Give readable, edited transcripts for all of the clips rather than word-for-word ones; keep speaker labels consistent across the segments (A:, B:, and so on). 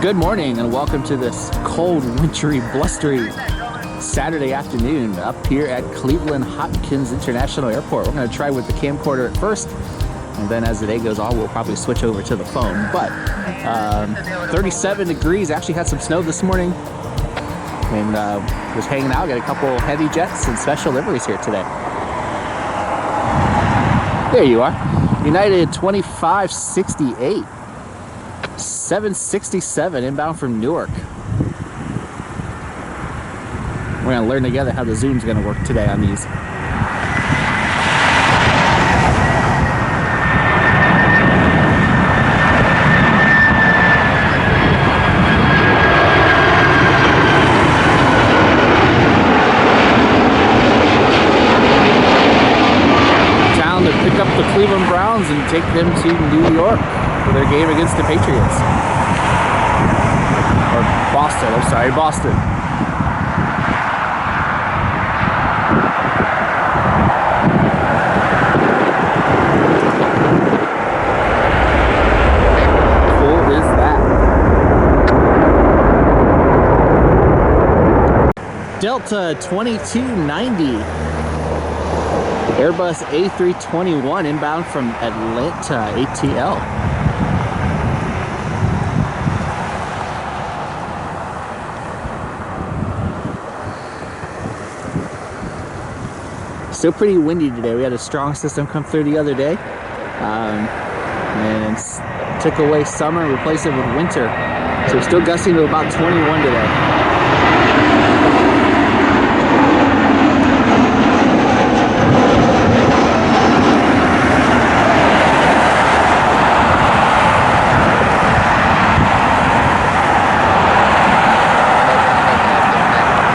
A: Good morning and welcome to this cold, wintry, blustery Saturday afternoon up here at Cleveland Hopkins International Airport. We're going to try with the camcorder at first, and then as the day goes on, we'll probably switch over to the phone. But 37 degrees, actually had some snow this morning, and was hanging out, got a couple heavy jets and special liveries here today. There you are. United 2568. 767 inbound from Newark. We're going to learn together how the zoom's going to work today on these. Town to pick up the Cleveland Browns and take them to New York for their game against the Patriots. Or Boston, I'm sorry, Boston. Cool is that? Delta 2290. Airbus A321 inbound from Atlanta, ATL. Still pretty windy today. We had a strong system come through the other day, and took away summer and replaced it with winter. So we're still gusting to about 21 today.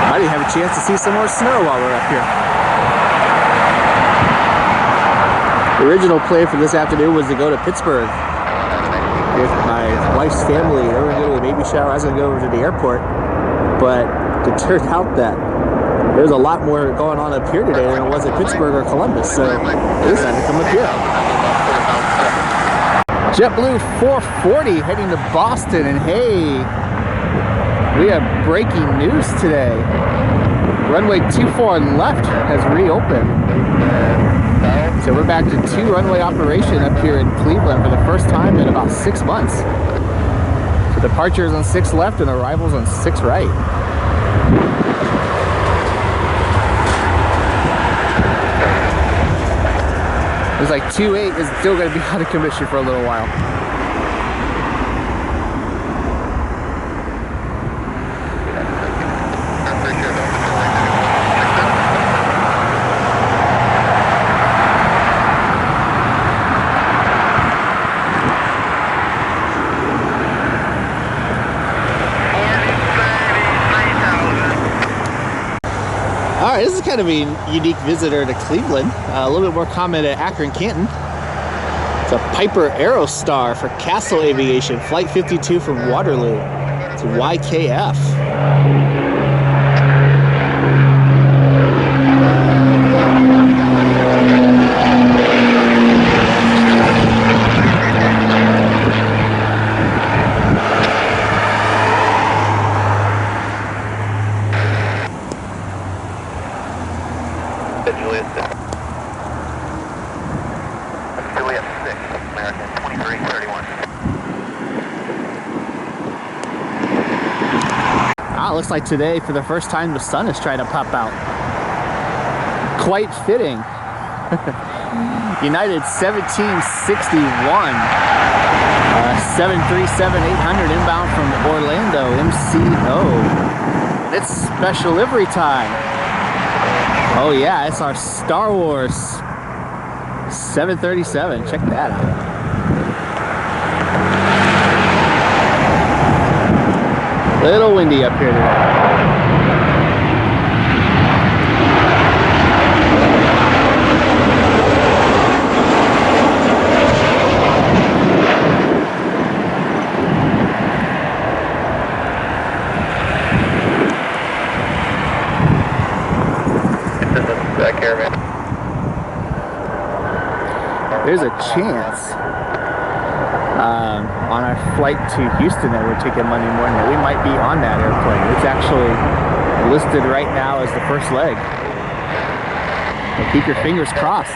A: Might even have a chance to see some more snow while we're up here. The original plan for this afternoon was to go to Pittsburgh with my wife's family. They were going to go to a baby shower. I was going to go over to the airport, but it turned out that there's a lot more going on up here today than it was at Pittsburgh or Columbus, so they decided to come up here. JetBlue 440 heading to Boston, and hey, we have breaking news today. Runway 24 left has reopened. So we're back to 2 runway operation up here in Cleveland for the first time in about 6 months. So departures on 6 left and arrivals on 6 right. It's like 28 is still going to be out of commission for a little while. Alright, this is kind of a unique visitor to Cleveland. A little bit more common at Akron, Canton. It's a Piper Aerostar for Castle Aviation, Flight 52 from Waterloo. It's YKF.
B: Juliet 6, American 2331.
A: Ah, looks like today, for the first time, the sun is trying to pop out. Quite fitting. United 1761. 737-800 inbound from Orlando, MCO. It's special livery time. Oh yeah, it's our Star Wars 737. Check that out. Little windy up here today.
B: Caravan.
A: There's a chance on our our flight to Houston that we're taking Monday morning, that we might be on that airplane. It's actually listed right now as the first leg. So keep your fingers crossed.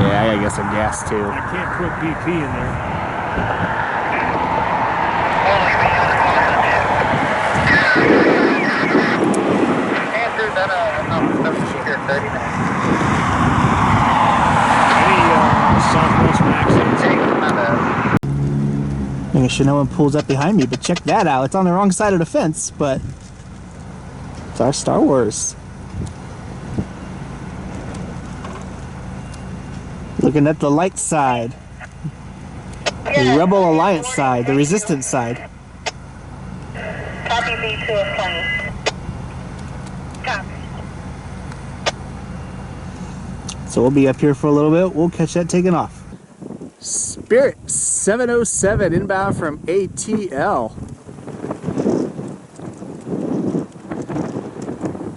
A: Yeah, I gotta get some gas too.
C: I can't put BP in there. Southwest Maximum.
A: Making sure no one pulls up behind me, but check that out. It's on the wrong side of the fence, but it's our Star Wars. Looking at the light side. The Rebel Alliance side, the Resistance side.
D: Copy B2 of plane. Copy.
A: So we'll be up here for a little bit. We'll catch that taking off. Spirit 707 inbound from ATL.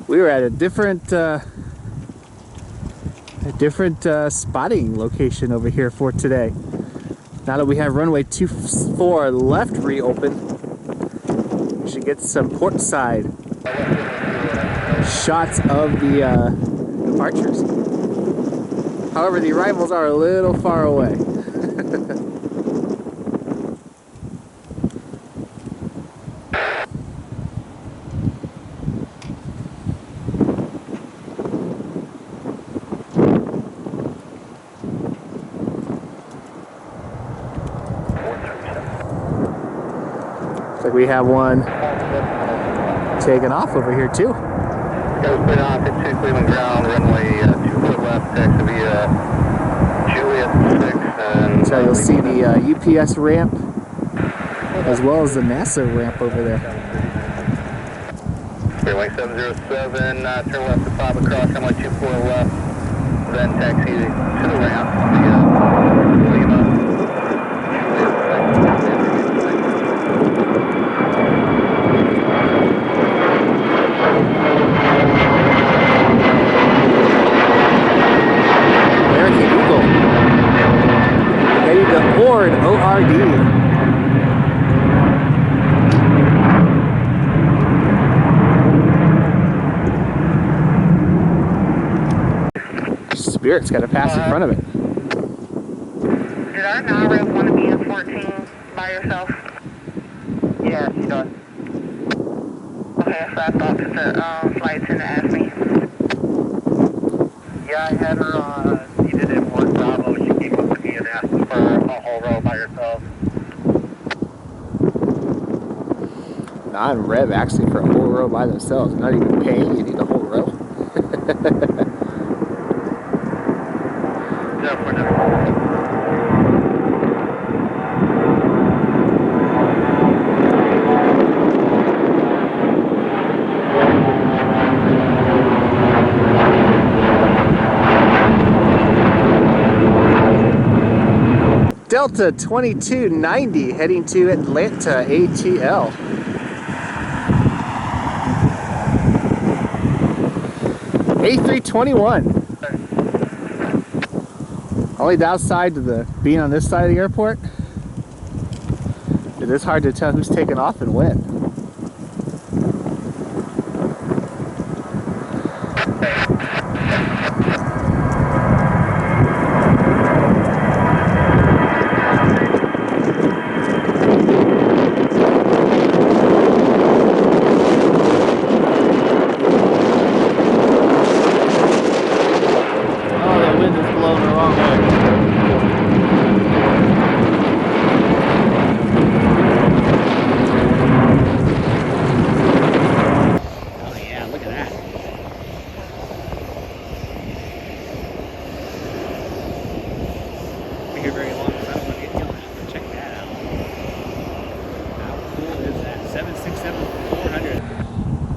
A: We were at a different spotting location over here for today. Now that we have runway 24 left reopened, we should get some port side shots of the departures. However, the arrivals are a little far away. Looks like we have one taking off over here too.
B: Goes put on 52 Cleveland ground, runway 2 foot left, taxi via Juliet 6. And
A: so you'll see the UPS ramp as well as the NASA ramp over there.
B: Runway 707, turn left to pop across, runway 24 left, then taxi to the ramp via Lima.
A: ORD. Spirit's got to pass in front of it.
D: Did our non-rep want to be in 14 by yourself?
B: Yeah, she does.
D: Okay, so I thought that the flight attendant asked me.
B: Yeah, I had her seated in 1 Bravo. She came up with me and asked for a whole row by herself.
A: Non-rev actually for a whole row by themselves. Not even paying, you need a whole row.
B: No, we're not.
A: Delta 2290 heading to Atlanta ATL. A321. Only downside to being on this side of the airport, it is hard to tell who's taking off and when.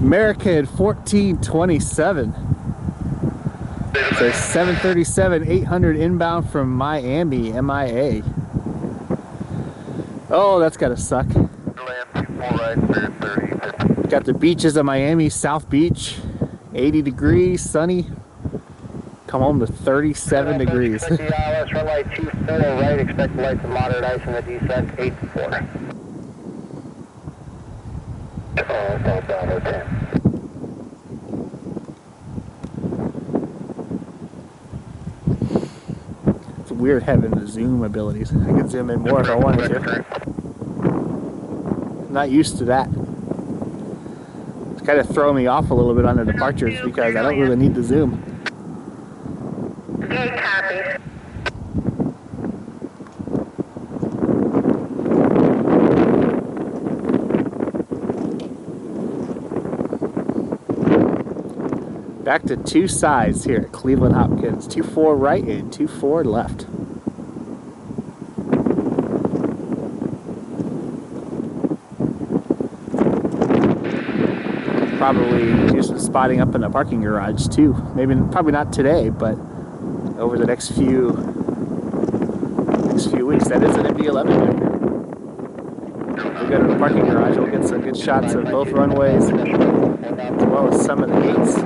A: American 1427. So 737 800 inbound from Miami, MIA. Oh, that's gotta suck. Got the beaches of Miami, South Beach, 80 degrees, sunny. Come home to 37 degrees.
B: Let's run light 24 right, expect light to moderate ice in the descent, 8-4. Oh, southbound 010.
A: It's weird having the zoom abilities. I can zoom in more if I wanted to. I'm not used to that. It's kind of throwing me off a little bit on the departures because I don't really need to zoom.
D: Good copy.
A: Back to two sides here at Cleveland Hopkins. 2-4 right and 2-4 left. Probably do some spotting up in the parking garage too. Probably not today, but over the next few weeks. That is an MD-11 right here. We'll go to the parking garage. We'll get some good shots of both runways as well as some of the gates.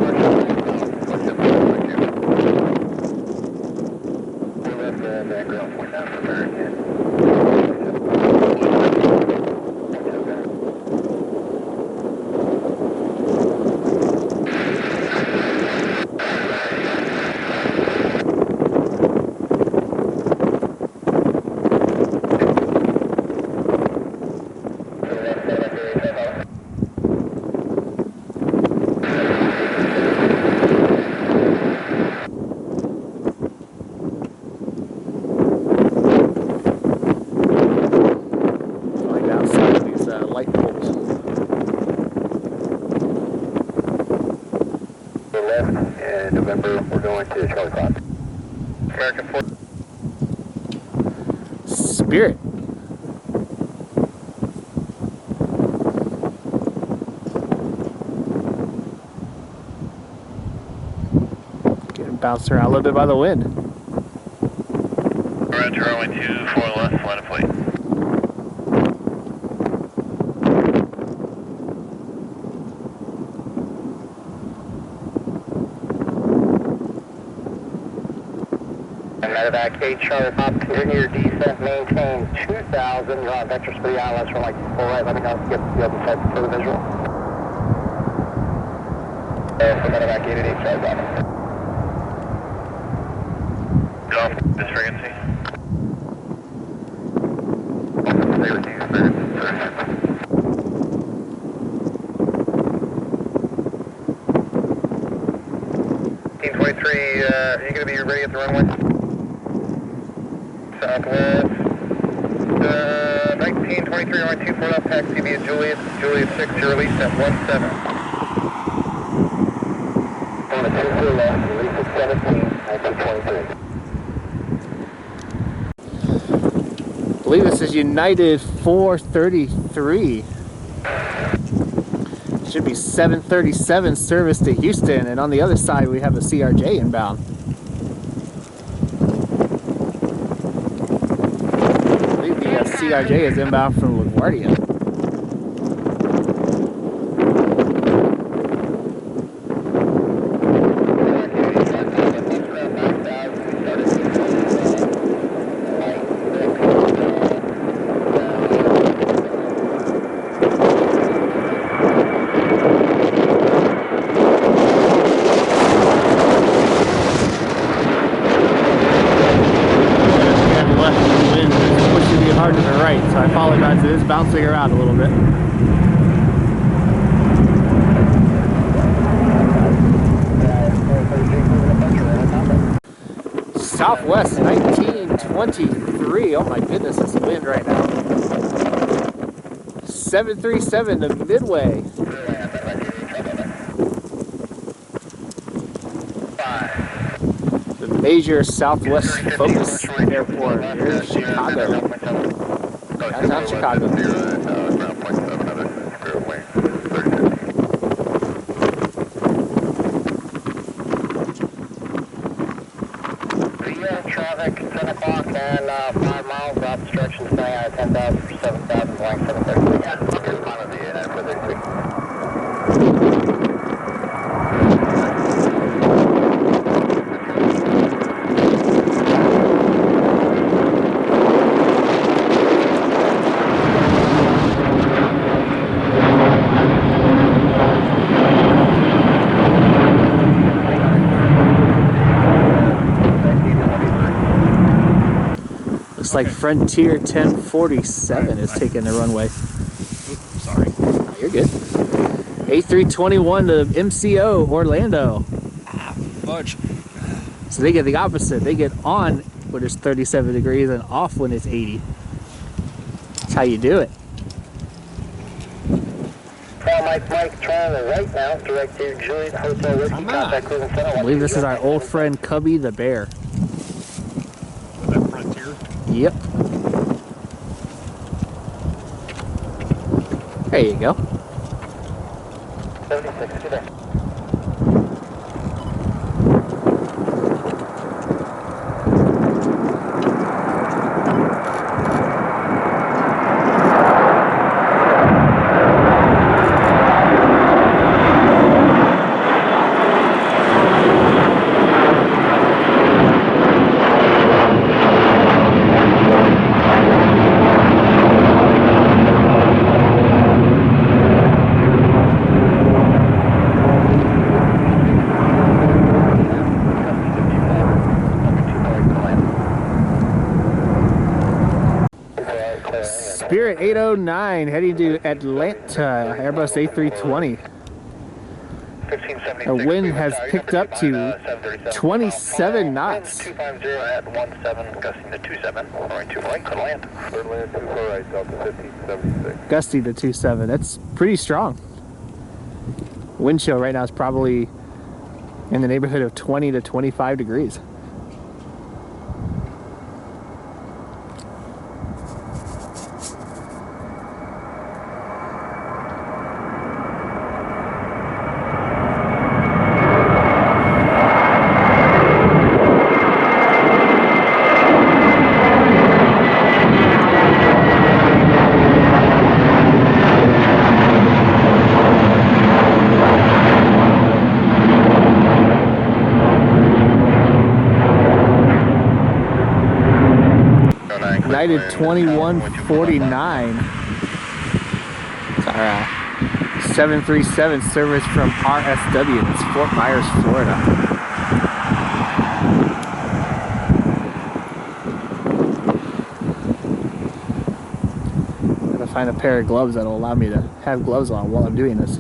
B: In November, we're going to Charlie Clock. American 4.
A: Spirit. Getting bounced around a little bit by the wind.
B: Roger, runway 24 left, line of flight. Medevac 8 Charlie Pop, continue your descent, maintain 2,000. You're on vector speed ILS from like 4 right. Let me know if you get the other side for the visual. For Medevac 8 at 8 Charlie Pop. Golf, this frequency. Stay with you, 1823, are you going to be ready at the runway? Southwest, 1923 on 24 left, taxi via Juliet 6, you're released at 17. On the 24 left, release at 17, 1923.
A: I believe this is United 433. Should be 737 service to Houston, and on the other side we have a CRJ inbound. CRJ is inbound from LaGuardia. Hard to the right, so I apologize, it is bouncing around a little bit. Southwest 1923, oh my goodness, it's wind right now. 737 to Midway. The major Southwest focus airport here in Chicago. That's not Chicago.
B: 10,000 for 7,000, blank 733. Yeah, here's climb of the 433.
A: Looks like Frontier 1047 is taking the runway.
C: Sorry.
A: Oh, you're good. A321 to MCO Orlando.
C: Fudge.
A: So they get the opposite. They get on when it's 37 degrees and off when it's 80. That's how you do it.
B: Mike, trying the right now, direct to Juliet Hotel Whiskey, contact Cleveland Center.
A: I believe this is our old friend Cubby the Bear.
C: That Frontier.
A: Yep. There you go.
B: 76, good day.
A: Spirit 809 heading to Atlanta, Airbus A320. The wind has picked up to 27 knots.
B: 250 at 17, gusting to 27. Alright, 2 right, could land. Third land, 2 right, Delta 1576.
A: Gusty to 27. That's pretty strong. Wind chill right now is probably in the neighborhood of 20 to 25 degrees. United 2149. It's our 737 service from RSW. It's Fort Myers, Florida. Gotta find a pair of gloves that'll allow me to have gloves on while I'm doing this.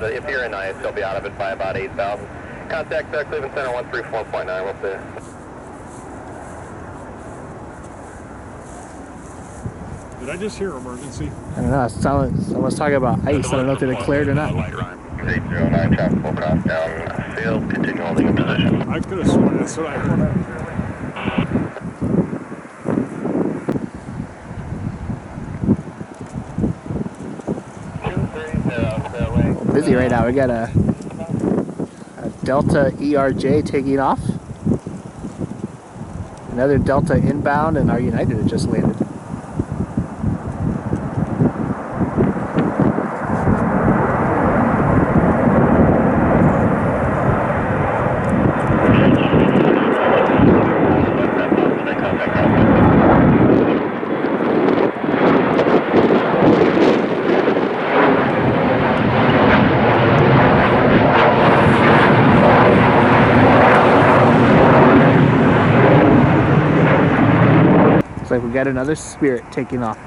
B: If you're in IS, they'll be out of it by about 8,000. Contact Cleveland Center 134.9. We'll see.
C: Did I just hear emergency?
A: I don't know. Someone's talking about ice. I don't know if they declared or not.
B: 809, traffic will cross down field. Continue holding in position.
C: I could have sworn that's what I heard.
A: Busy right now. We got a Delta ERJ taking off. Another Delta inbound, and our United had just landed. Like we got another Spirit taking off.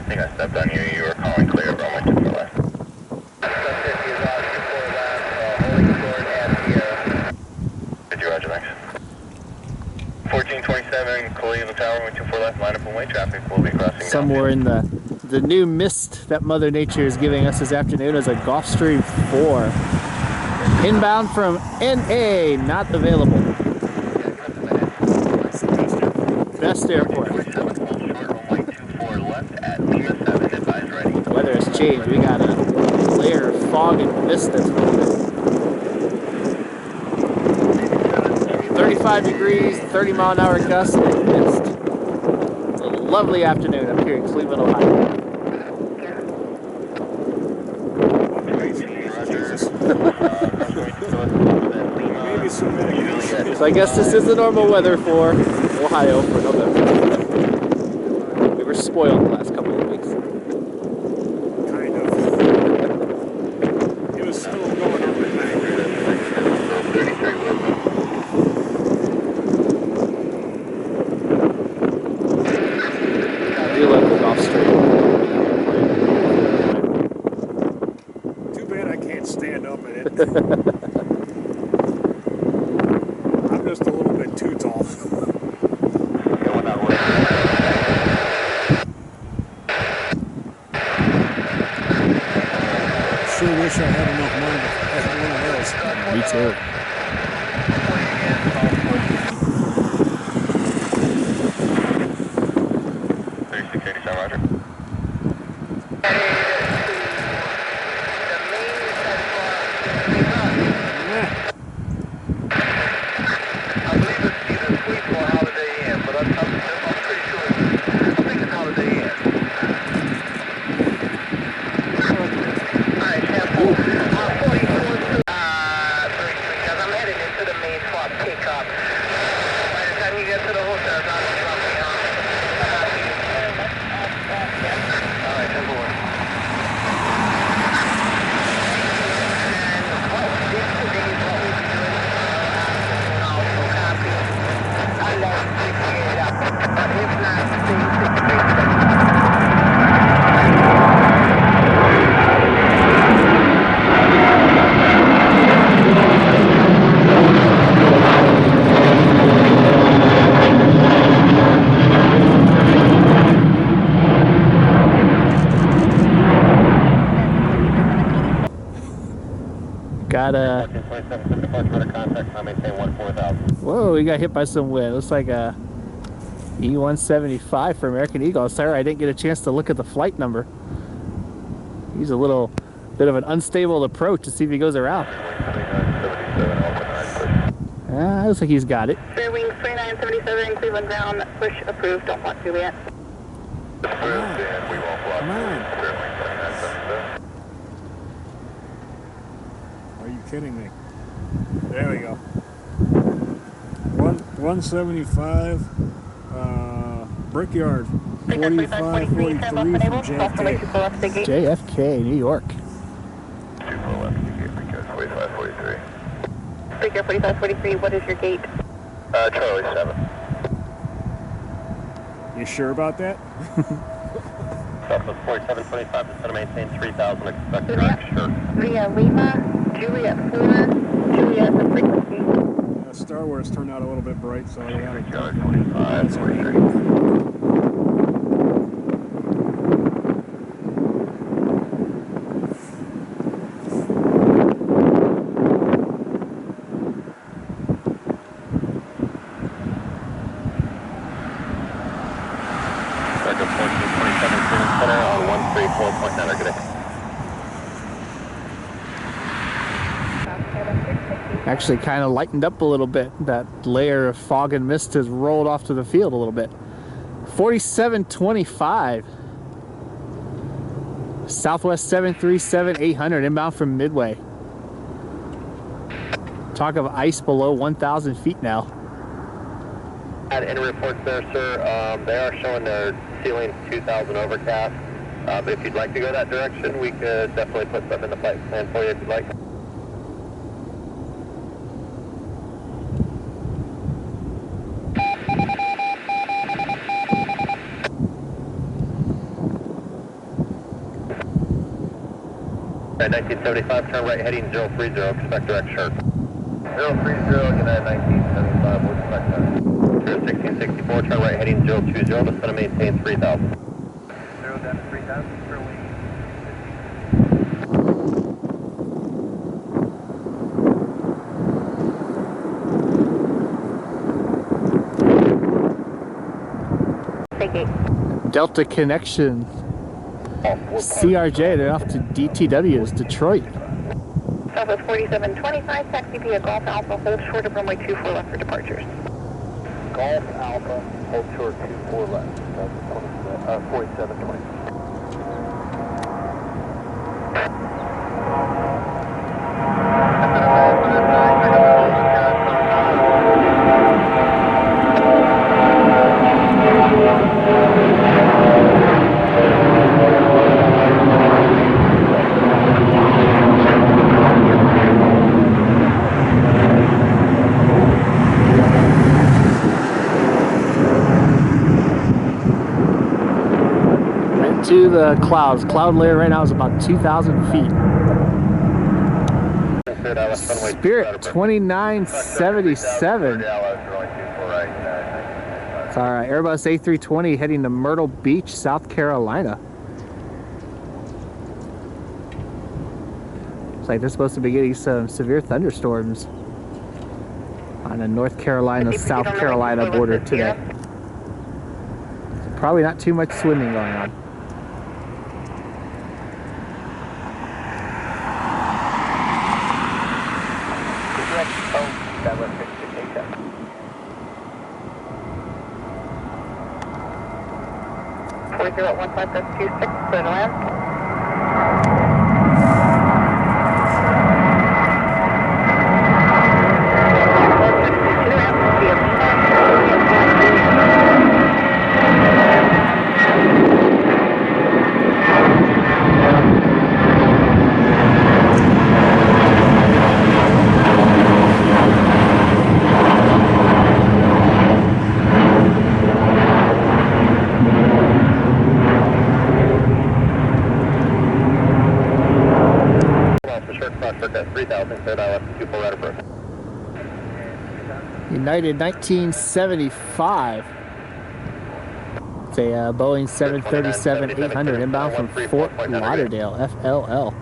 B: think I stepped on you. You were calling clear, runway 24 left. 50 is off, 24 left, holding short at Sierra. Did you, Roger, Max? 1427, Cleveland Tower, runway 24 left, line up one-way traffic. We'll be crossing
A: Somewhere in the new mist that Mother Nature is giving us this afternoon is a Gulfstream 4. Inbound from NA, not available. Best airport. Weather has changed. We got a layer of fog and mist that's rolling in. 35 degrees, 30-mile-an-hour gusts, and mist. It's a lovely afternoon up here in Cleveland, Ohio. So I guess this is the normal weather for Ohio for November. We were spoiled the last couple of weeks.
C: Kind of. It was still going on at night.
A: I do love the Gulfstream.
C: Too bad I can't stand up in it. I'm just a little bit too tall. Sure wish I had enough money to have one of those.
A: Me too.
B: Roger.
A: Whoa, we got hit by some wind. Looks like a E-175 for American Eagle. Sorry, I didn't get a chance to look at the flight number. He's a little bit of an unstable approach to see if he goes around. Looks like he's got it.
D: Fair wings 3977, Cleveland ground, push approved, don't want Juliet.
C: Come on. Are you kidding me? There we go. 175, Brickyard, 4543 from JFK.
A: JFK, New York.
B: 4543.
D: Figure 4543, what is your gate?
B: Charlie 7.
C: You sure about that?
B: Southwest 4725, just going to maintain 3000, expect
D: Juliet,
B: sure.
D: via Lima, Juliet 4, Juliet, the frequency.
C: Star Wars turned out a little bit bright, so I got it.
B: 25, 43. Second 1427 center on 134.9, good day.
A: Actually kind of lightened up a little bit. That layer of fog and mist has rolled off to the field a little bit. 4725. Southwest 737-800 inbound from Midway. Talk of ice below 1,000 feet now.
B: Any reports there, sir? They are showing their ceiling 2,000 overcast. If you'd like to go that direction, we could definitely put something in the flight plan for you if you'd like. At 1975, turn right heading 030, expect direct sharp. 030, United 1975, we'll expect that. 1664, turn right heading 020, descend and maintain 3000. 0 down to 3000, for wing.
A: Delta Connection. CRJ, they're off to DTW's, Detroit.
D: Southwest 4725, taxi via Golf Alpha, hold short of runway 24 left for departures.
B: Golf Alpha, hold short 24 left. 4720.
A: To the clouds. Cloud layer right now is about 2,000 feet. Spirit 2977. It's our Airbus A320 heading to Myrtle Beach, South Carolina. Looks like they're supposed to be getting some severe thunderstorms on the North Carolina, South Carolina border today. So probably not too much swimming going on.
D: Four 015.26, clear to land.
A: United 1975. It's a Boeing 737-800 inbound from Fort Lauderdale, FLL.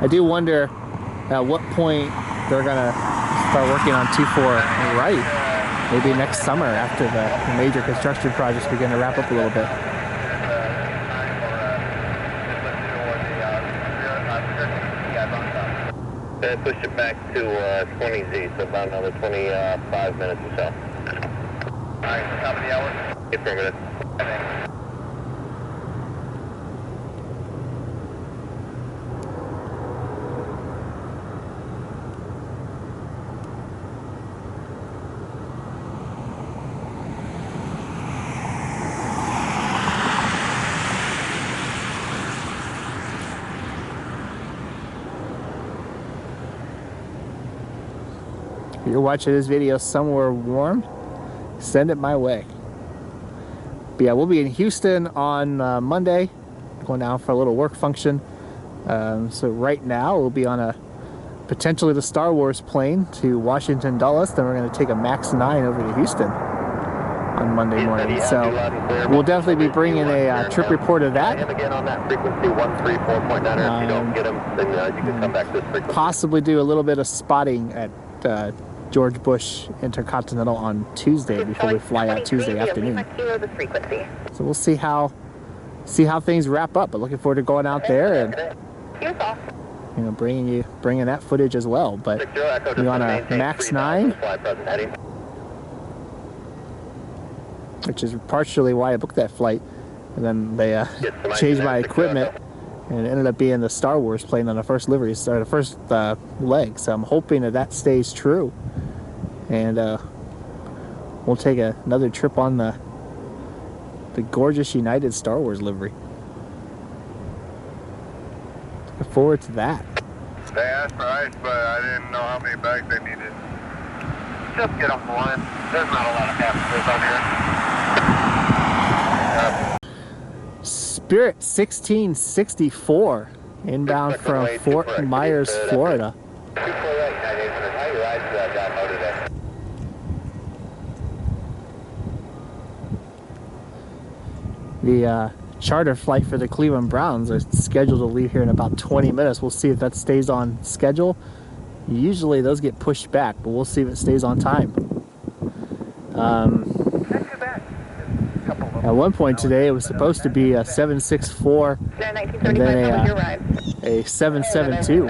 A: I do wonder at what point they're gonna start working on 24 right. Maybe next summer after the major construction projects begin to wrap up a little bit.
B: Push it back to 20Z, so about another 25 minutes or so. Alright, so top of the hour? Affirmative.
A: If you're watching this video somewhere warm, send it my way. But yeah, we'll be in Houston on Monday, going down for a little work function. So right now we'll be on a potentially the Star Wars plane to Washington Dulles. Then we're going to take a MAX 9 over to Houston on Monday morning. So we'll definitely be bringing a trip report of that.
B: Again on that frequency 134.9. If you don't get them, then you can come back to this frequency.
A: Possibly do a little bit of spotting at George Bush Intercontinental on Tuesday before we fly out Tuesday afternoon. So we'll see how things wrap up. But looking forward to going out there and bringing that footage as well. But we're on a MAX 9, which is partially why I booked that flight. And then they changed my equipment, and it ended up being the Star Wars plane on the first livery, or the first leg. So I'm hoping that stays true, and we'll take another trip on the gorgeous United Star Wars livery. Looking forward to that.
B: They asked for ice, but I didn't know how many bags they needed. Just get them one. There's not a lot of passengers on here.
A: Spirit 1664 inbound from Fort Myers, Florida. The charter flight for the Cleveland Browns are scheduled to leave here in about 20 minutes. We'll see if that stays on schedule. Usually those get pushed back, but we'll see if it stays on time. At one point today, it was supposed to be a 764 and then a 772.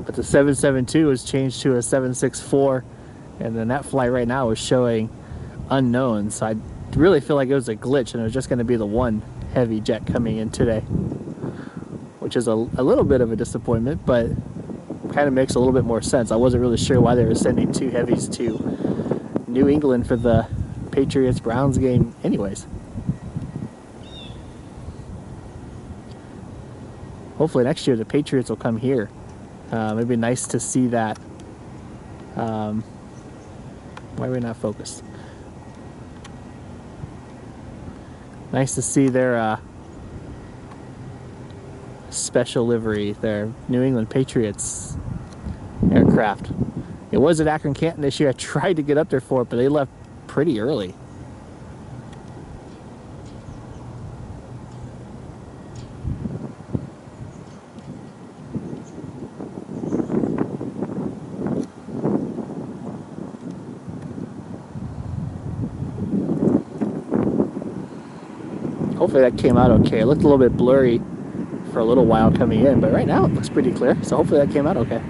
A: But the 772 was changed to a 764, and then that flight right now is showing unknown. So I really feel like it was a glitch, and it was just going to be the one heavy jet coming in today, which is a little bit of a disappointment, but kind of makes a little bit more sense. I wasn't really sure why they were sending two heavies to New England for the Patriots-Browns game anyways. Hopefully next year the Patriots will come here. It'd be nice to see that. Why are we not focused? Nice to see their special livery, their New England Patriots aircraft. It was at Akron Canton this year. I tried to get up there for it, but they left pretty early. Hopefully that came out okay. It looked a little bit blurry for a little while coming in, but right now it looks pretty clear. So hopefully that came out okay.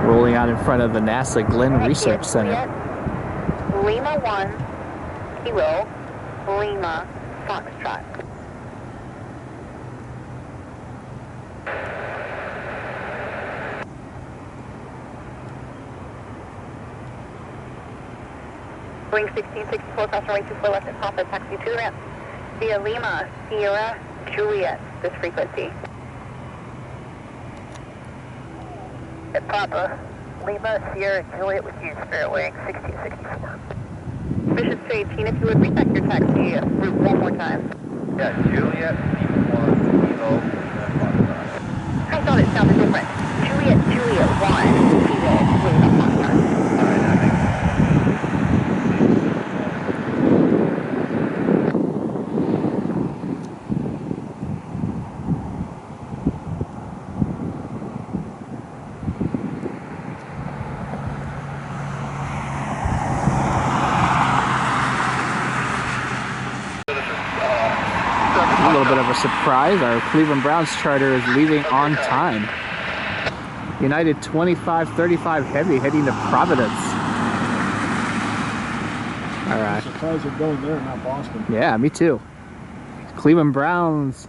A: Rolling out in front of the NASA Glenn Research Center.
D: Lima 1, Kilo, Lima, Foxtrot. Wing 1664, cross runway 24 left at Papa, taxi to the ramp. Via Lima, Sierra, Juliet, this frequency. At Papa, Lima, Sierra, Juliet with you, Spirit Wing 1664. Mission to 18, if you would recheck your taxi route one more time.
B: Yeah, Juliet, Lima 1, Kilo, and Foxtrot.
D: I thought it sounded different. Juliet, 1, Kilo, Lima, Foxtrot.
B: Alright, that makes sense.
A: A little bit of a surprise. Our Cleveland Browns charter is leaving on time. United 2535 Heavy heading to Providence. All right.
C: I'm surprised they're going there, not Boston.
A: Yeah, me too. Cleveland Browns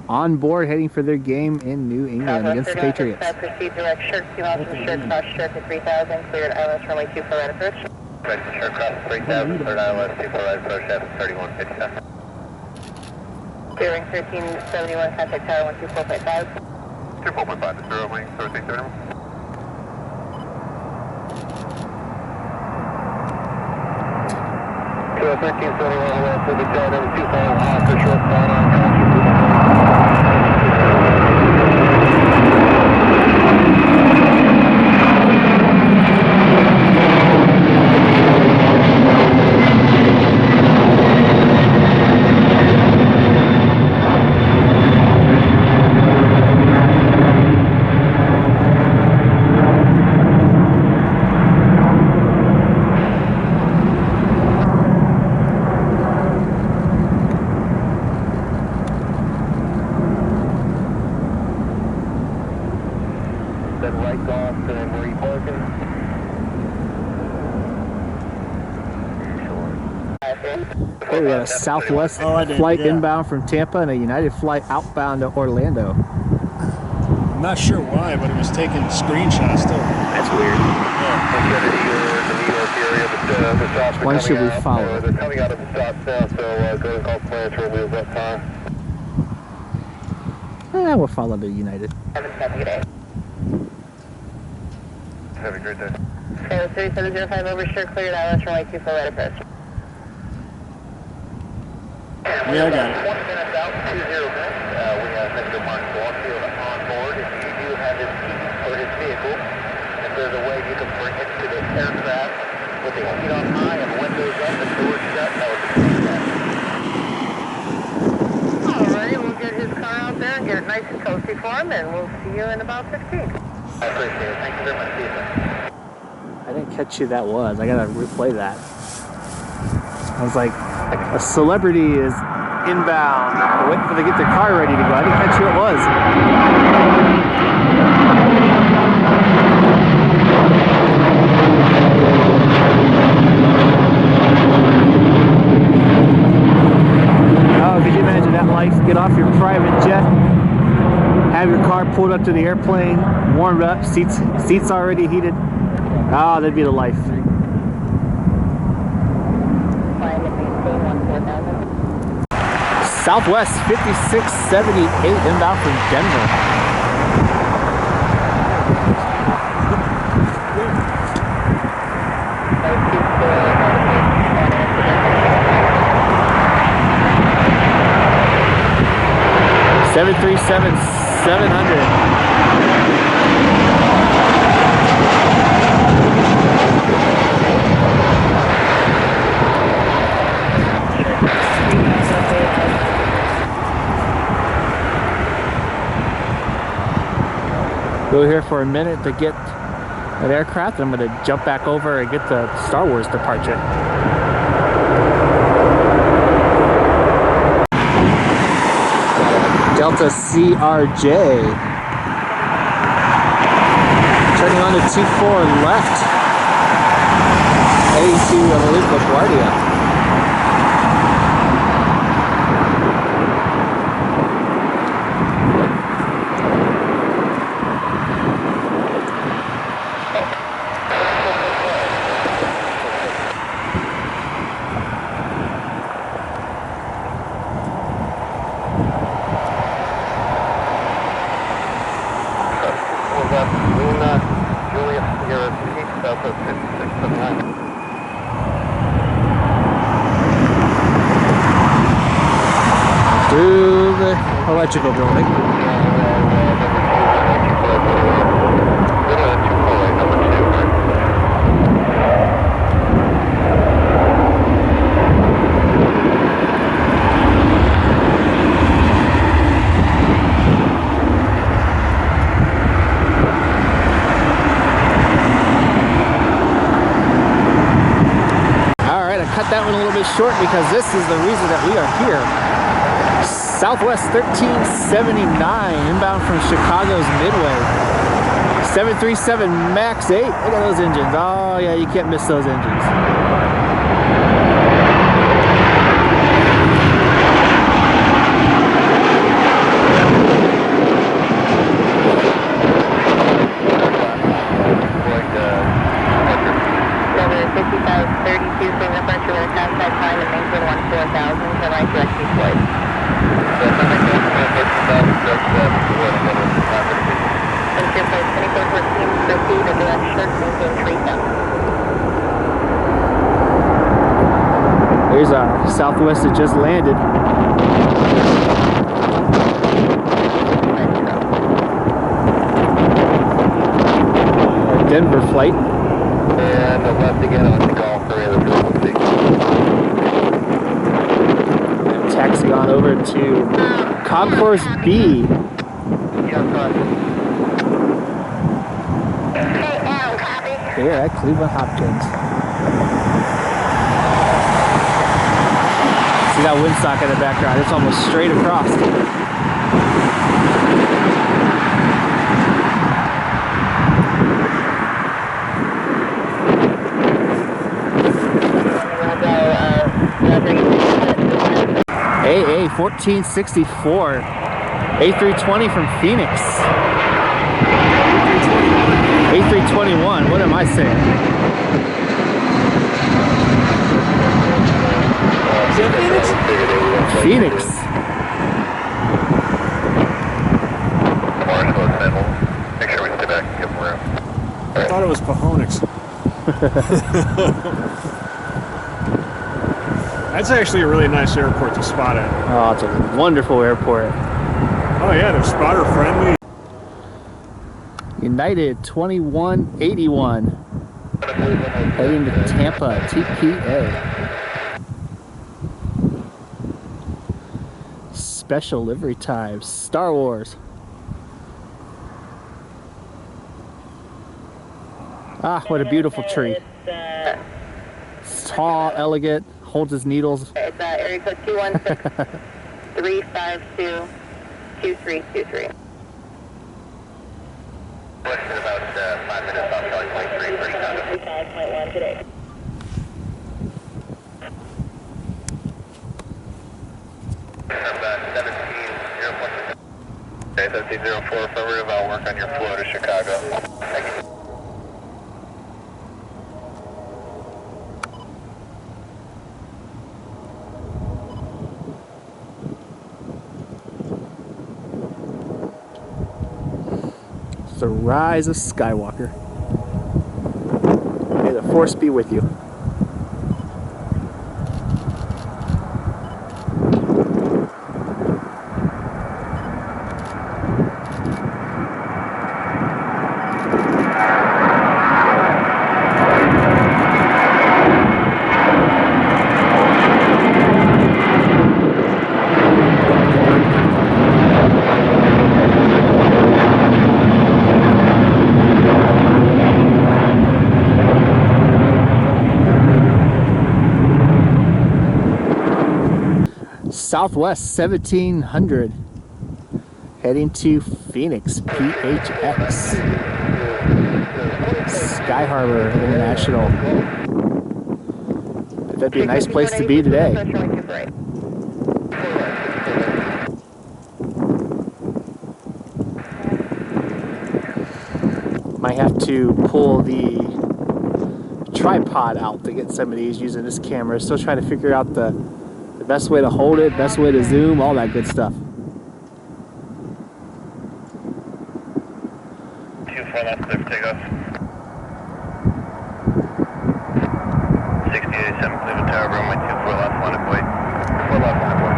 A: on board heading for their game in New England against the Patriots.
D: Proceed direct shirt, 2 miles from shirt, cross shirt to 3000, cleared islands runway 24 right approach.
B: Right, shirt cross 3000, third island, 24 right approach, that's 3157.
D: Clearing 1371, contact tower 124.5.
B: 24.5 to 0, wing, 3630. So 1371, well, for the tower, 25 after short call on then right off to where you parking.
A: Okay, we got a Southwest flight inbound from Tampa and a United flight outbound to Orlando.
C: I'm not sure why, but it was taking screenshots too.
A: That's weird. When should we follow?
B: They're coming out of the stops now, so go and call plans for wheels up time.
A: We'll follow the United.
B: Have a great day.
D: Okay, 3705 over, sure cleared, ILS runway 24 right approach.
C: Yeah, I got it.
B: 20 minutes out, 20 minutes. We have Mr. Mark Caulfield on board. If you do have his key or his vehicle, if there's a way you can bring it to the aircraft with the heat on high and windows up and doors shut, that would be fantastic.
D: Alrighty, we'll get his car out there and get it nice and toasty for him, and we'll see you in about 15.
B: I appreciate it. Thank you very much, Stephen.
A: I didn't catch who that was. I gotta replay that. I was like, a celebrity is inbound. They're waiting for them to get their car ready to go. I didn't catch who it was. Oh, could you imagine that life? Get off your private jet, have your car pulled up to the airplane, warmed up, seats already heated. Oh, that'd be the life. Southwest 5678 inbound from Denver. Seven 700. Go here for a minute to get an aircraft. I'm going to jump back over and get the Star Wars departure. Delta CRJ. Turning on to 24 left. Heading to LaGuardia. Through the electrical building. Alright, I cut that one a little bit short because this is the reason that we are here. Southwest 1379 inbound from Chicago's Midway. 737 MAX 8. Look at those engines. Oh yeah, you can't miss those engines. There's our Southwest that just landed. Our Denver flight.
B: And left again on the Gulf area of the
A: Taxi on over to Concourse B. Here at Cleveland Hopkins. See that windsock in the background? It's almost straight across. AA 1464 A320 from Phoenix. A321, what am I saying? Phoenix.
C: cojones. That's actually a really nice airport to spot at.
A: Oh, it's a wonderful airport.
C: Oh yeah, they're spotter friendly.
A: United 2181 heading to Tampa, TPA. Special livery types, Star Wars. Ah, what a beautiful tree. It's tall, elegant, holds his needles.
D: It's area code 216-352-2323.
B: Question about 5 minutes off Charlie 23, 30 contact.
D: 5.1 today.
B: Number 1704. Okay, 1704 affirmative. I'll work on your flow to Chicago. Thank you.
A: The rise of Skywalker. May the Force be with you. Southwest 1700 heading to Phoenix, PHX. Sky Harbor International. That'd be a nice place to be today. Might have to pull the tripod out to get some of these using this camera. Still trying to figure out the best way to hold it, best way to zoom, all that good stuff.
B: 24 left, clear for takeoff. 6087, clear for tower, runway 24 left, line of wait. 4 left, line of wait.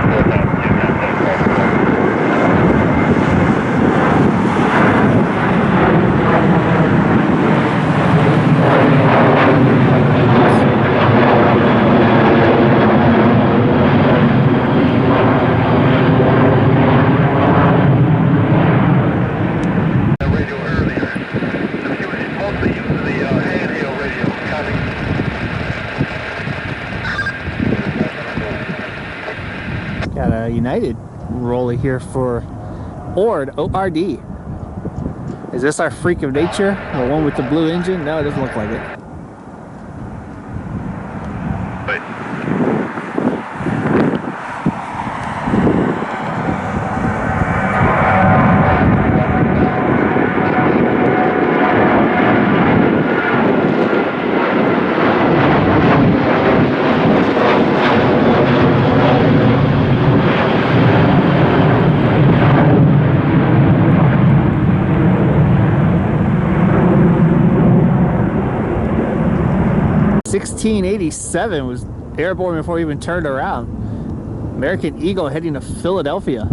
B: 4
A: Got a United roller here for ORD, O-R-D. Is this our freak of nature? The one with the blue engine? No, it doesn't look like it.
B: Wait.
A: $16.87 was airborne before we even turned around. American Eagle heading to Philadelphia.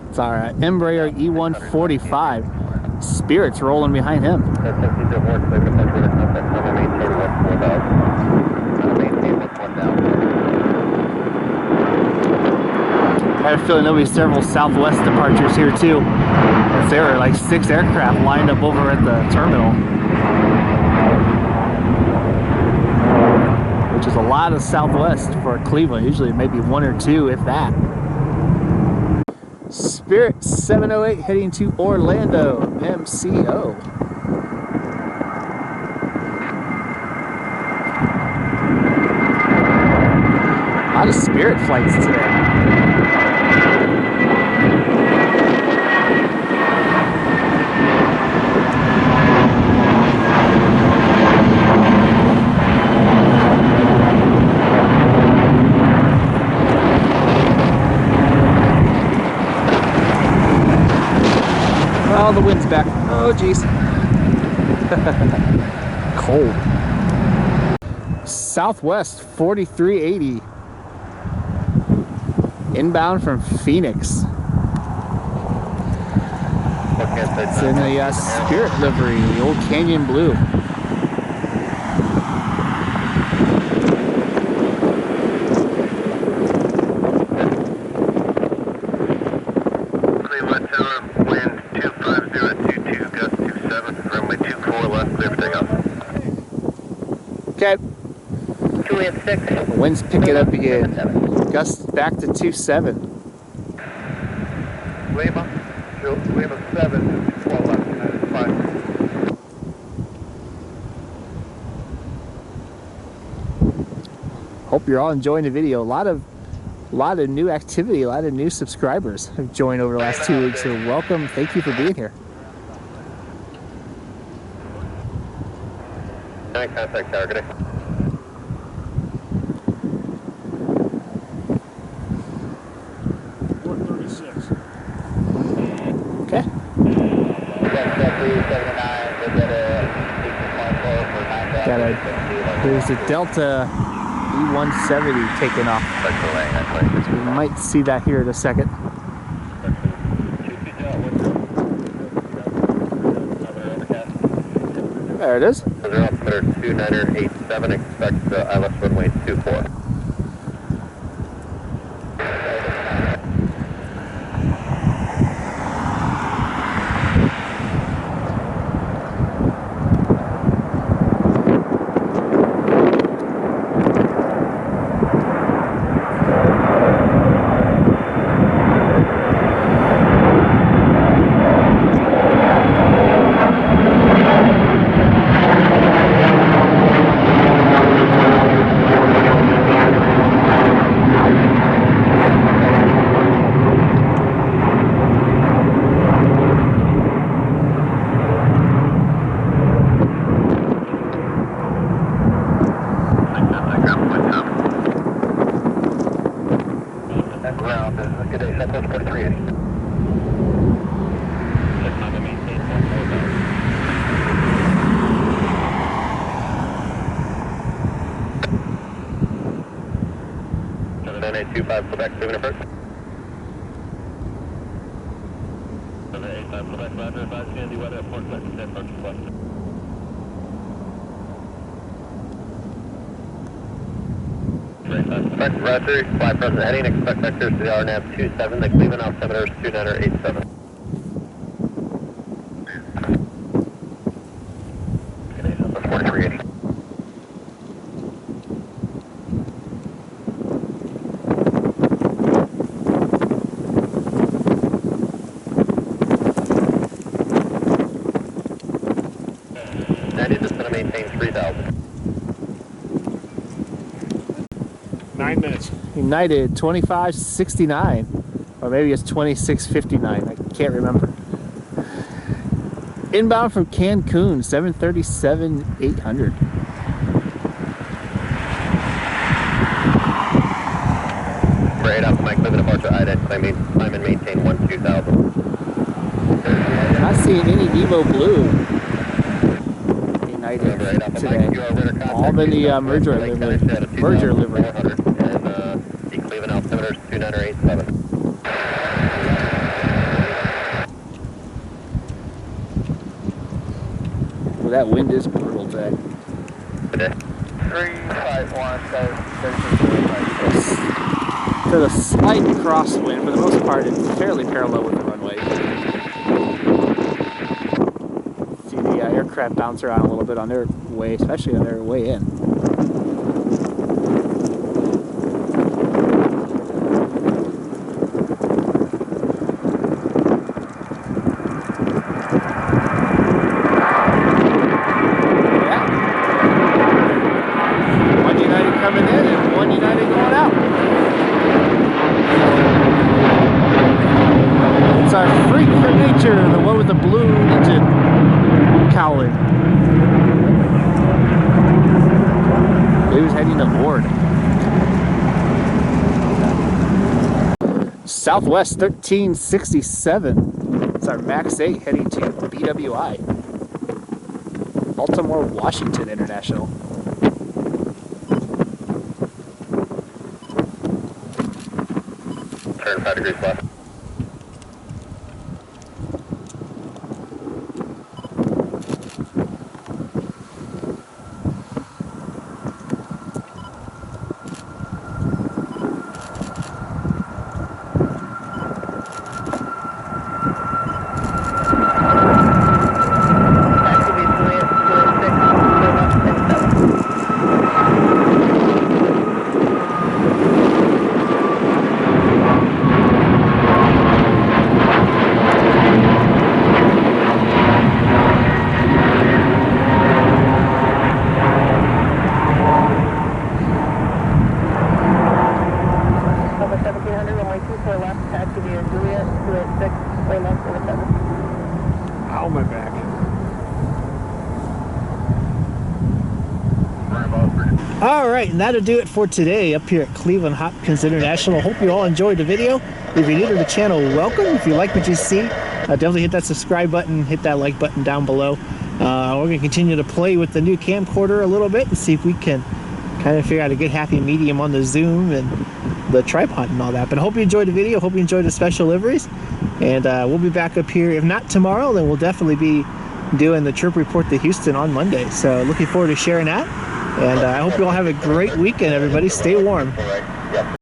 A: It's our Embraer E145. Spirit's rolling behind him. I had a feeling there'll be several Southwest departures here too. As there were like 6 aircraft lined up over at the terminal. Which is a lot of Southwest for Cleveland. Usually maybe 1 or 2, if that. Spirit 708 heading to Orlando, MCO. A lot of Spirit flights today. Oh, the wind's back. Oh, geez. Cold. Southwest 4380. Inbound from Phoenix. It's in the Spirit livery, the old Canyon Blue.
B: Cleveland Tower, wind 25022, gust 27, runway 24 left, clear for takeoff.
A: Okay.
D: Juliet 6.
A: Wind's picking up again. Gusts back to 27.
B: Lima 7, 12 left, United 5.
A: Hope you're all enjoying the video. A lot of new activity, a lot of new subscribers have joined over the last 2 weeks. So welcome. Thank you for being here.
B: Any contact targeting.
A: Okay. There's a Delta E170 taking off. We might see that here in a second. There it is.
B: They're off clear 2987, expect ILS runway 24. Good day, Southwest 4380. Then 825 Quebec, 2 minute first. 785 Quebec, Roger, advise Sandy weather at Port West, 10 approach west. Quebec, Roger, fly present heading, expect vectors to the RNAV 27, the Cleveland altimeter is 2987. Good day, Southwest 4380. United is going to maintain 3,000.
C: 9 minutes.
A: United 2569, or maybe it's 2659. I can't remember. Inbound from Cancun 737-800.
B: Right off the Mike, Cleveland departure, IDET, climb and maintain 12,000.
A: Not seeing any Evo Blue. United
B: Right off the
A: today.
B: Mike,
A: All been the merger livery. Merger livery.
B: And the Cleveland altimeter is 2987.
A: Well, that wind is brutal today.
B: Good day.
D: 351,
A: There's a slight crosswind. For the most part, it's fairly parallel with the runway. See the aircraft bounce around a little bit on their way, especially on their way in. Coming in and one United going out. It's our freak of nature, the one with the blue engine cowling. He was heading to Ord. Southwest 1367. It's our Max 8 heading to BWI. Baltimore, Washington International.
B: Turn 5 degrees left.
C: Ow, my back.
A: All right, and that'll do it for today up here at Cleveland Hopkins International. Hope you all enjoyed the video. If you're new to the channel, welcome. If you like what you see, definitely hit that subscribe button, hit that like button down below. We're going to continue to play with the new camcorder a little bit and see if we can kind of figure out a good happy medium on the zoom and the tripod and all that. But I hope you enjoyed the video. Hope you enjoyed the special liveries. And we'll be back up here. If not tomorrow, then we'll definitely be doing the trip report to Houston on Monday. So looking forward to sharing that. And I hope you all have a great weekend, everybody. Stay warm.